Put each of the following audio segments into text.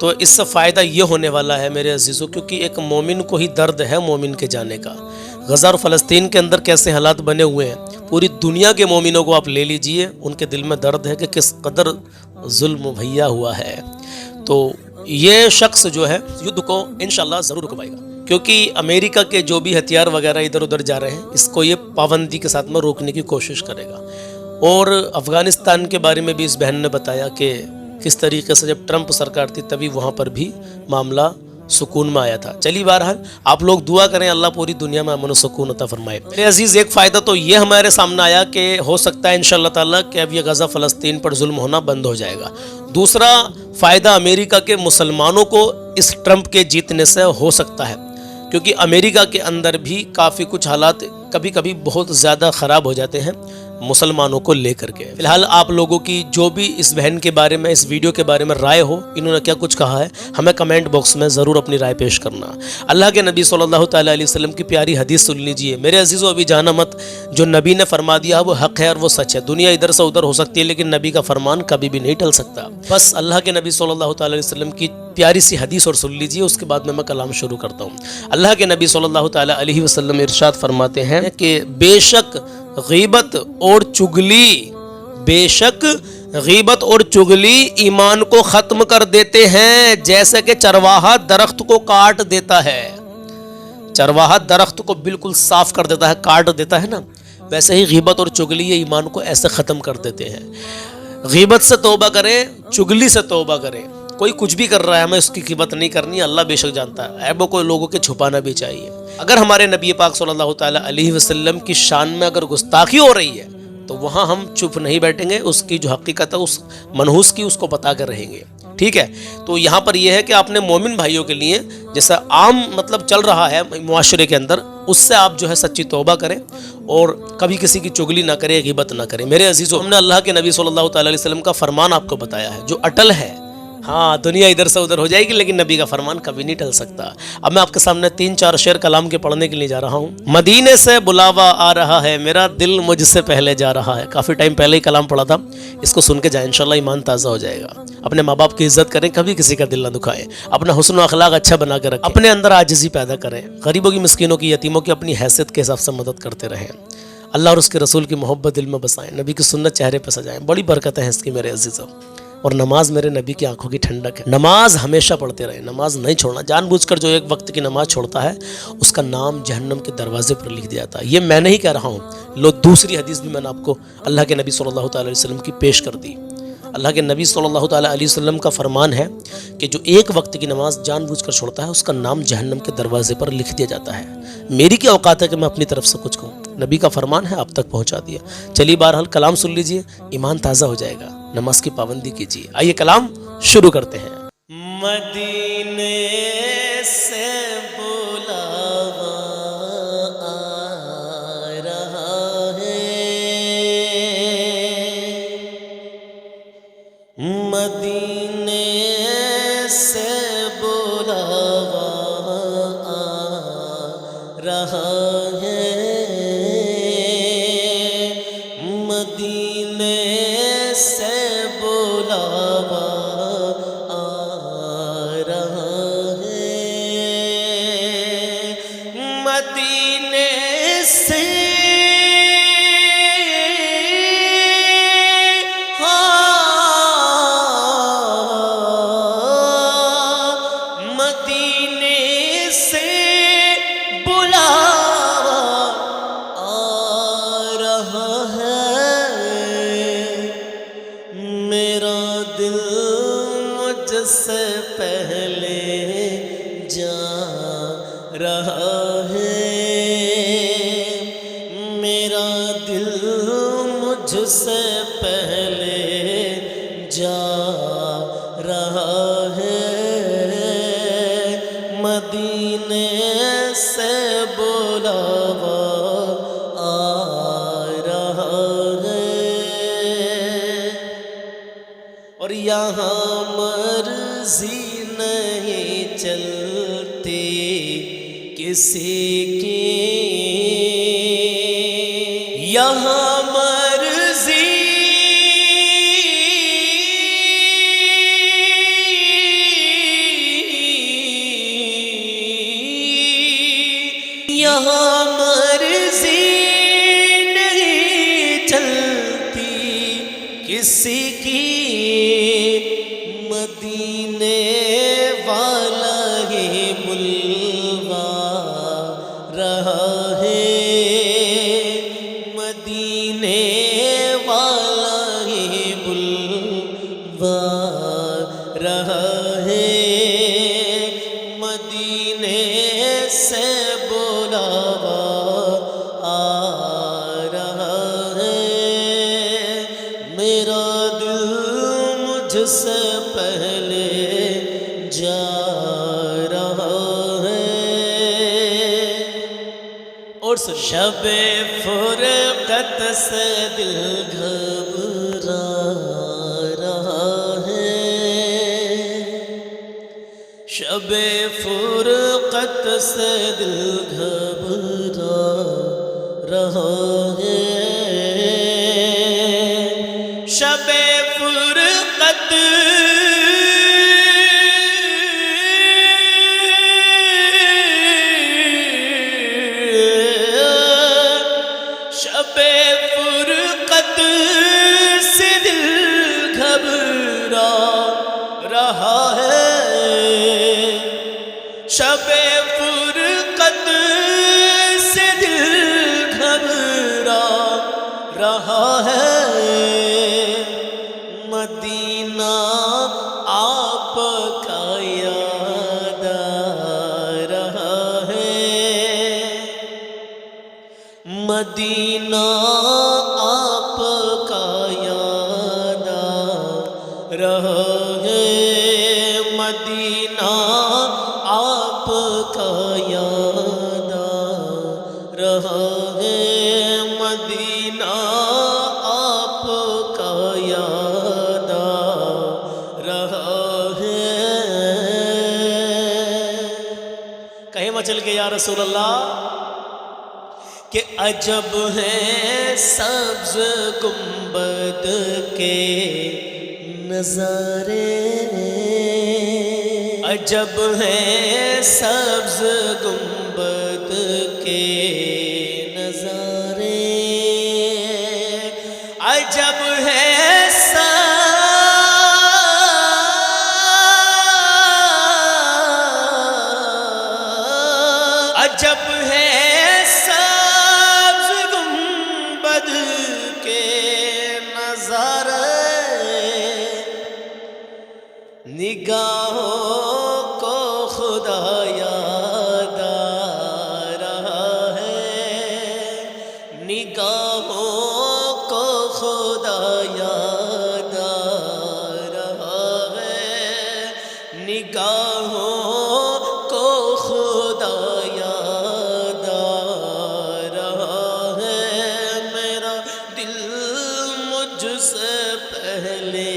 تو اس سے فائدہ یہ ہونے والا ہے میرے عزیزوں، کیونکہ ایک مومن کو ہی درد ہے مومن کے جانے کا۔ غزہ اور فلسطین کے اندر کیسے حالات بنے ہوئے ہیں، پوری دنیا کے مومنوں کو آپ لے لیجئے، ان کے دل میں درد ہے کہ کس قدر ظلم بھیا ہوا ہے۔ تو یہ شخص جو ہے یدھ کو انشاءاللہ ضرور رکوائے گا، کیونکہ امریکہ کے جو بھی ہتھیار وغیرہ ادھر ادھر جا رہے ہیں، اس کو یہ پابندی کے ساتھ میں روکنے کی کوشش کرے گا۔ اور افغانستان کے بارے میں بھی اس بہن نے بتایا کہ کس طریقے سے جب ٹرمپ سرکار تھی تبھی وہاں پر بھی معاملہ سکون میں آیا تھا۔ چلیے بہرحال آپ لوگ دعا کریں اللہ پوری دنیا میں امن و سکون عطا فرمائے۔ میرے عزیز ایک فائدہ تو یہ ہمارے سامنے آیا کہ ہو سکتا ہے انشاءاللہ تعالیٰ کہ اب یہ غزہ فلسطین پر ظلم ہونا بند ہو جائے گا۔ دوسرا فائدہ امریکہ کے مسلمانوں کو اس ٹرمپ کے جیتنے سے ہو سکتا ہے، کیونکہ امریکہ کے اندر بھی کافی کچھ حالات کبھی کبھی بہت زیادہ خراب ہو جاتے ہیں مسلمانوں کو لے کر کے۔ فی الحال آپ لوگوں کی جو بھی اس بہن کے بارے میں، اس ویڈیو کے بارے میں رائے ہو، انہوں نے کیا کچھ کہا ہے، ہمیں کمنٹ باکس میں ضرور اپنی رائے پیش کرنا۔ اللہ کے نبی صلی اللہ تعالیٰ علیہ وسلم کی پیاری حدیث سن لیجئے۔ میرے عزیزو ابھی جانا مت، جو نبی نے فرما دیا وہ حق ہے اور وہ سچ ہے۔ دنیا ادھر سے ادھر ہو سکتی ہے لیکن نبی کا فرمان کبھی بھی نہیں ٹل سکتا۔ بس اللہ کے نبی صلی اللہ تعالیٰ علیہ وسلم کی پیاری سی حدیث اور سن لیجئے، اس کے بعد میں کلام شروع کرتا ہوں۔ اللہ کے نبی صلی اللہ تعالیٰ علیہ وسلم ارشاد فرماتے ہیں کہ بے شک غیبت اور چگلی، بے شک غیبت اور چگلی ایمان کو ختم کر دیتے ہیں، جیسے کہ چرواہا درخت کو کاٹ دیتا ہے۔ چرواہا درخت کو بالکل صاف کر دیتا ہے، کاٹ دیتا ہے نا، ویسے ہی غیبت اور چگلی یہ ایمان کو ایسے ختم کر دیتے ہیں۔ غیبت سے توبہ کریں، چگلی سے توبہ کریں۔ کوئی کچھ بھی کر رہا ہے، ہمیں اس کی غیبت نہیں کرنی، اللہ بے شک جانتا ہے، عیبوں کو لوگوں کے چھپانا بھی چاہیے۔ اگر ہمارے نبی پاک صلی اللہ تعالیٰ علیہ وسلم کی شان میں اگر گستاخی ہو رہی ہے تو وہاں ہم چپ نہیں بیٹھیں گے، اس کی جو حقیقت ہے اس منحوس کی اس کو بتا کر رہیں گے، ٹھیک ہے۔ تو یہاں پر یہ ہے کہ آپ نے مومن بھائیوں کے لیے جیسا عام مطلب چل رہا ہے معاشرے کے اندر، اس سے آپ جو ہے سچی توبہ کریں اور کبھی کسی کی چگلی نہ کریں، غیبت نہ کریں۔ میرے عزیزو، ہم نے اللہ کے نبی صلی اللہ تعالیٰ علیہ وسلم کا فرمان آپ کو بتایا ہے جو اٹل ہے۔ ہاں دنیا ادھر سے ادھر ہو جائے گی لیکن نبی کا فرمان کبھی نہیں ٹل سکتا۔ اب میں آپ کے سامنے 3-4 شعر کلام کے پڑھنے کے لیے جا رہا ہوں۔ مدینے سے بلاوا آ رہا ہے، میرا دل مجھ سے پہلے جا رہا ہے۔ کافی ٹائم پہلے ہی کلام پڑھا تھا، اس کو سن کے جائیں، انشاءاللہ ایمان تازہ ہو جائے گا۔ اپنے ماں باپ کی عزت کریں، کبھی کسی کا دل نہ دکھائیں، اپنا حسن و اخلاق اچھا بنا کے رکھیں، اپنے اندر عاجزی پیدا کریں، غریبوں کی، مسکینوں کی، یتیموں کی اپنی حیثیت کے حساب سے مدد کرتے رہیں، اللہ اور اس کے رسول کی محبت دل میں بسائیں، نبی کی سنت چہرے پہ سجائیں۔ بڑی برکتیں ہیں اس کی میرے عزیزوں۔ اور نماز میرے نبی کی آنکھوں کی ٹھنڈک ہے، نماز ہمیشہ پڑھتے رہیں، نماز نہیں چھوڑنا۔ جان بوجھ کر جو ایک وقت کی نماز چھوڑتا ہے اس کا نام جہنم کے دروازے پر لکھ دیا جاتا ہے۔ یہ میں نہیں کہہ رہا ہوں، لو دوسری حدیث بھی میں نے آپ کو اللہ کے نبی صلی اللہ تعالیٰ علیہ وسلم کی پیش کر دی۔ اللہ کے نبی صلی اللہ تعالیٰ علیہ وسلم کا فرمان ہے کہ جو ایک وقت کی نماز جان بوجھ کر چھوڑتا ہے اس کا نام جہنم کے دروازے پر لکھ دیا جاتا ہے۔ میری کیا اوقات ہے کہ میں اپنی طرف سے کچھ کہوں، نبی کا فرمان ہے آپ تک پہنچا دیا۔ چلیے بہرحال کلام سن لیجئے، ایمان تازہ ہو جائے گا، نماز کی پابندی کیجیے۔ آئیے کلام شروع کرتے ہیں۔ مدینے سے بلاوا آ رہا ہے، مدینے سے بلاوا آ رہا ہے، مدینے سے بلاوا آ رہا ہے، مدینے سے مدینے سے بلاوا آ رہا ہے، میرا دل مجھ سے پہلے جا رہا ہے، میرا دل مجھ سے پہلے جا رہا ہے، مدینے سے بلاوا آ رہا ہے، اور یہاں مرضی نہیں چلتی کسی کی، یہاں مرضی مرضی نہیں چلتی کسی کی، مدینے والا ہی بلوا رہا ہے، مدینے والا ہی بلوا رہا ہے، مدینے سے بلاوا آ رہا ہے، میرا دل مجھ سے پہلے جا رہا ہے۔ اور شب فرقت سے دل گھبرا رہا ہے، شب فرقت سے دل گھبرا رہا ہے، شب فرقت شب فرقت سے دل گھبرا رہا ہے، شب فرقت سے دل گھبرا رہا ہے، مدینہ آپ کا یاد آ رہا ہے، مدینہ آپ کا یاد آ رہا ہے، مدینہ آپ کا یاد آ رہا ہے، مدینہ آپ کا یاد آ رہا ہے۔ کہیں مچل کے یا رسول اللہ کہ عجب ہے سبز گنبد کے نظارے، عجب ہے سبز گنبد کے نظارے، عجب ہے عجب ہے سبز گنبد کے نظارے، نگاہوں کو خدا یاد آ رہا ہے، نگاہوں کو خدا یاد آ رہا ہے، نگاہوں کو خدا یاد آ رہا ہے، میرا دل مجھ سے پہلے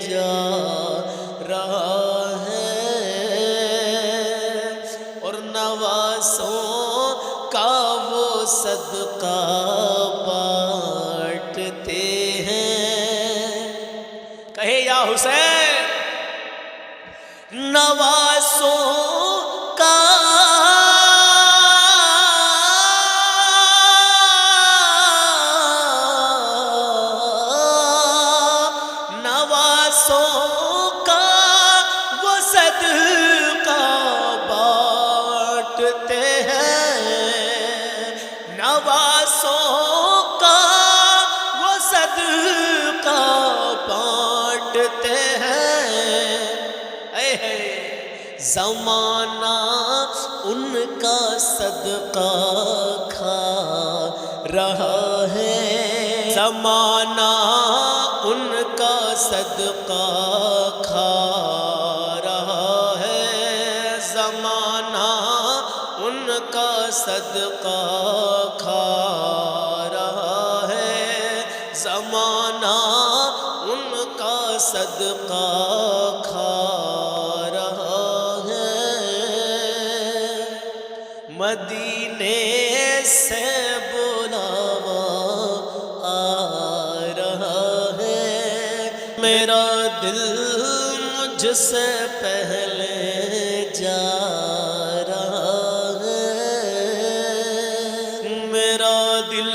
جا رہا ہے، اور نواسوں کا وہ صدقہ بانٹتے ہیں، کہے یا حسین، نواسوں کا وہ صدقہ بانٹتے ہیں، نواسوں کا وہ صدقہ بانٹتے ہیں، زمانہ ان کا صدقہ کھا رہا ہے، زمانہ ان کا صدقہ کھا رہا ہے، زمانہ ان کا صدقہ کھا رہا ہے، زمانہ ان کا صدقہ کھا رہا ہے، مدینے سے بلاوا آ رہا ہے، میرا دل مجھ سے پہلے جا رہا ہے، میرا دل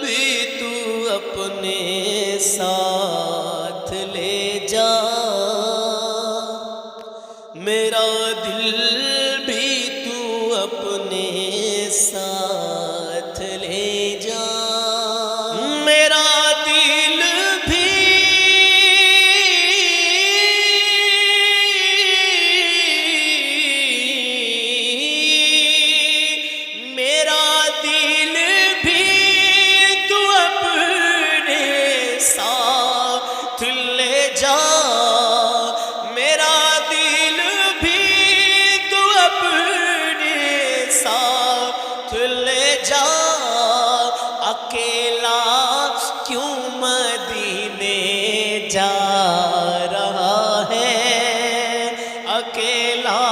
بھی تو اپنے ساتھ لے جا، میرا دل بھی تو اپنے ساتھ لے جا، میرا دل بھی میرا دل بھی تو اپنے ساتھ لے جا، میرا دل بھی تو اپنے ساتھ لے جا، اکیلا کیوں مدینے جا رہا ہے، اکیلا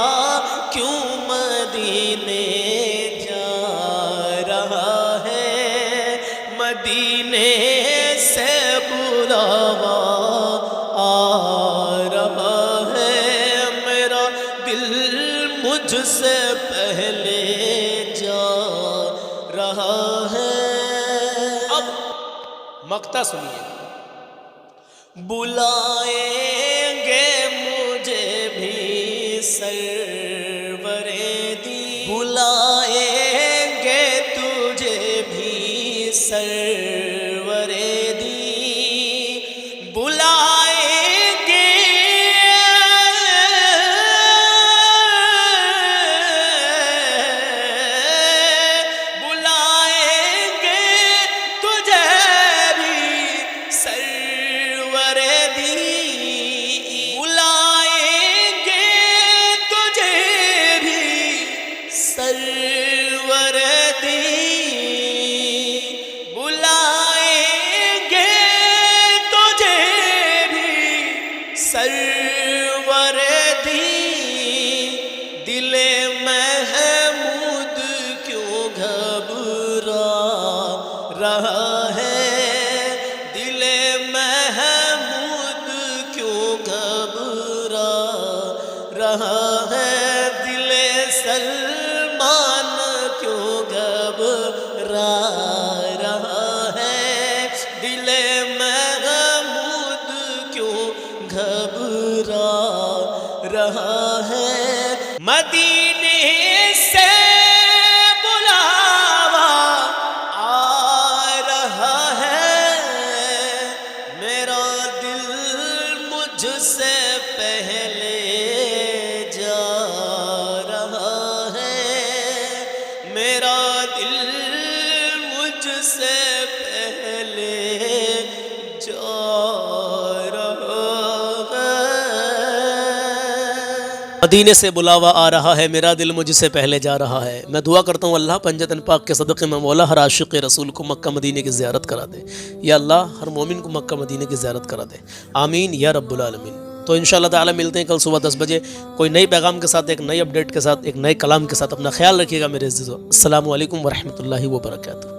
کیوں مدینے جا رہا ہے، مدینے سے بلاوا آ رہا ہے، میرا دل مجھ سے پہلے جا رہا ہے۔ اب مقطع سنیے، بلائیں گے مجھے بھی سرور دی، بلائیں گے تجھے بھی سرور دی، بلائیں گے بلائیں گے تجھے بھی سرور دی، بلائیں گے تجھے بھی سرور دی، بلائیں گے تجھے بھی سرور دی، دل محمود کیوں گھبرا رہا ہے، دل محمود کیوں گھبرا رہا ہے، دل سلمان کیوں گھبرا رہا ہے، دل محمود کیوں گھبرا رہا ہے، مدینے سے بلاوا آ رہا ہے، میرا دل مجھ سے پہلے جا رہا ہے، میرا دل مجھ سے پہلے جا رہا ہے، مدینے سے بلاوا آ رہا ہے، میرا دل مجھ سے پہلے جا رہا ہے۔ میں دعا کرتا ہوں اللہ پنجتن پاک کے صدقے میں مولا ہر عاشق رسول کو مکہ مدینے کی زیارت کرا دے، یا اللہ ہر مومن کو مکہ مدینے کی زیارت کرا دے، آمین یا رب العالمین۔ تو انشاءاللہ تعالی ملتے ہیں کل صبح 10 بجے کوئی نئی پیغام کے ساتھ، ایک نئی اپڈیٹ کے ساتھ، ایک نئے کلام کے ساتھ۔ اپنا خیال رکھیے گا میرے عزیزو۔ السلام علیکم ورحمۃ اللہ وبرکاتہ۔